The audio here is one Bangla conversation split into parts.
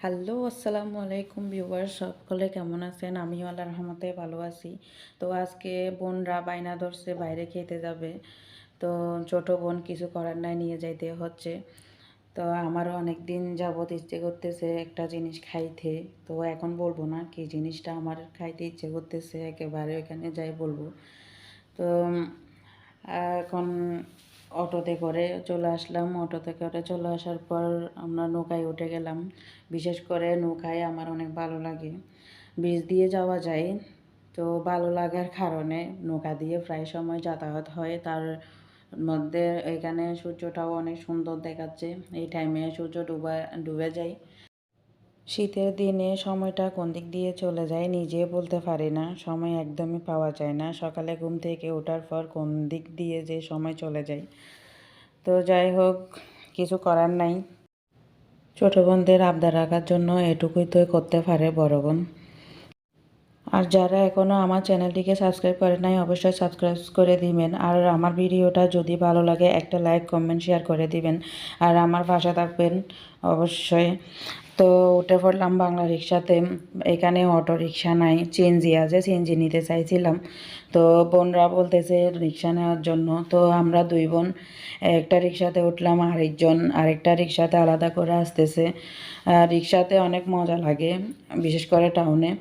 হ্যালো, আসসালামু আলাইকুম ভিউয়ার্স, সকলে কেমন আছেন? আমিও আল্লাহর রহমতে ভালো আছি। তো আজকে বোনরা বায়না ধরছে বাইরে খেতে যাবে। তো ছোট বোন কিছু করার নাই, নিয়ে যাইতে হচ্ছে। তো আমারও অনেক দিন যাবত ইচ্ছে করতেছে একটা জিনিস খাইতে। তো এখন বলবো না কি জিনিসটা আমার খাইতে ইচ্ছে করতেছে, একেবারে ওইখানে যাই বলবো। তো এখন অটোতে করে চলে আসলাম। অটোতে করে চলে আসার পর আমরা নৌকায় উঠে গেলাম। বিশেষ করে নৌকায় আমার অনেক ভালো লাগে, ব্রিজ দিয়ে যাওয়া যায়। তো ভালো লাগার কারণে নৌকা দিয়ে প্রায় সময় যাতায়াত হয়। তার মধ্যে এখানে সূর্যটাও অনেক সুন্দর দেখাচ্ছে। এই টাইমে সূর্য ডুবে যায়। শীতের দিনে সময়টা কোন দিক দিয়ে চলে যায় নিজে বলতে পারি না, সময় একদমই পাওয়া যায় না। সকালে ঘুম থেকে ওঠার পর কোন দিক দিয়ে যে সময় চলে যায়। তো যাই হোক, কিছু করার নাই। ছোটো বোনদের আবদার রাখার জন্য এটুকুই তো করতে পারে বড় বোন। আর যারা এখনও আমার চ্যানেলটিকে সাবস্ক্রাইব করে নাই, অবশ্যই সাবস্ক্রাইব করে দিবেন। আর আমার ভিডিওটা যদি ভালো লাগে একটা লাইক কমেন্ট শেয়ার করে দিবেন। আর আমার পাশে থাকবেন অবশ্যই। তো উঠে পড়লাম বাংলা রিক্সাতে। এখানে অটো রিক্সা নাই, সিএনজি আছে, সিএনজি নিতে চাইছিলাম। তো বোনরা বলতেছে রিক্সা নেওয়ার জন্য। তো আমরা দুই বোন একটা রিক্সাতে উঠলাম, আরেকজন আরেকটা রিক্সাতে আলাদা করে আসতেছে। রিক্সাতে অনেক মজা লাগে, বিশেষ করে টাউনে।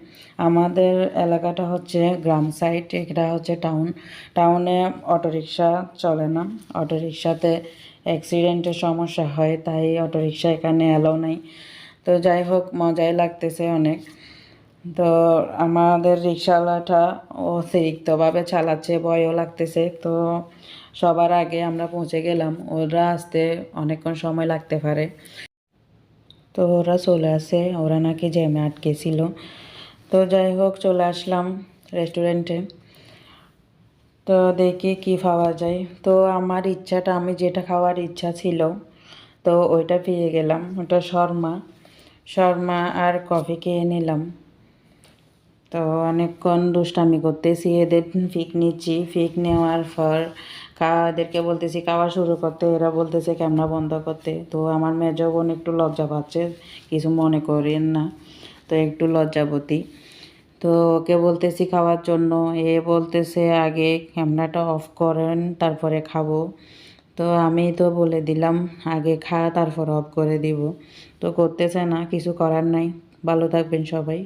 আমাদের এলাকাটা হচ্ছে গ্রাম সাইড, এটা হচ্ছে টাউন। টাউনে অটোরিকশা চলে না। অটোরিকশাতে অ্যাক্সিডেন্টের সমস্যা হয়, তাই অটোরিকশা এখানে অ্যালাউ নাই। তো যাই হোক, মজাই লাগতেছে অনেক। তো আমাদের রিক্সাওয়ালাটা অতিরিক্তভাবে চালাচ্ছে, ভয়ও লাগতেছে। তো সবার আগে আমরা পৌঁছে গেলাম, ওরা আসতে অনেকক্ষণ সময় লাগতে পারে। তো ওরা চলে আসে, ওরা নাকি জ্যামে আটকেছিল। তো যাই হোক, চলে আসলাম রেস্টুরেন্টে। তো দেখি কি পাওয়া যায়। তো আমার ইচ্ছাটা, আমি যেটা খাওয়ার ইচ্ছা ছিল, তো ওইটা পেয়ে গেলাম। ওটা শর্মা। শর্মা আর কফি খেয়ে নিলাম। তো অনেকক্ষণ দুষ্টামি করতেছি, এদের ফিক নিচ্ছি। ফিক নেওয়ার পর এদেরকে বলতেছি খাওয়া শুরু করতে, এরা বলতেছে ক্যামেরা বন্ধ করতে। তো আমার মেজো বোন একটু লজ্জা পাচ্ছে, কিছু মনে করেন না। তো একটু লজ্জাবতী। তো ওকে বলতেছি খাওয়ার জন্য, এ বলতেছে আগে ক্যামেরাটা অফ করেন তারপরে খাবো। তো আমি তো বলে দিলাম আগে খা তারপর অফ করে দিব। তো করতেছে না, কিছু করার নাই। ভালো থাকবেন সবাই।